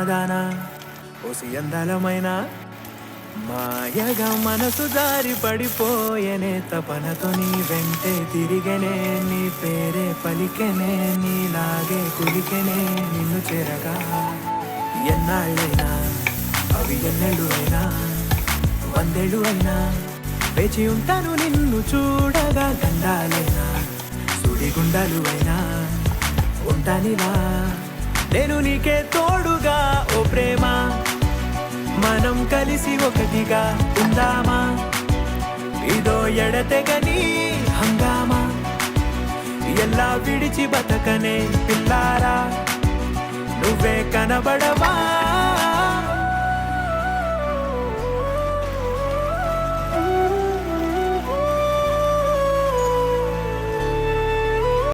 చిన్నదానా ఓసి అందలమైన మాయగా మనసు జారి పడిపోయనే తపనతో నీ వెంటే తిరిగనే నీ పేరే పలికెనే నీలాగే కులికెనే నిన్ను చేరగా ఎన్నాళ్ళైనా అవి ఎన్నెళ్ళు అయినా వందేళ్ళు అయినా వేచి ఉంటాను నిన్ను చూడగా గండాలైనా సుడిగుండాలు అయినా ఉంటానిలా నేను నీకే తోడుగా ఓ ప్రేమ మనం కలిసి ఒకటిగా ఉందామా ఇదో ఎడతెగని హంగామా ఎలా విడిచి బతకనే పిల్లారా నువ్వే కనబడవా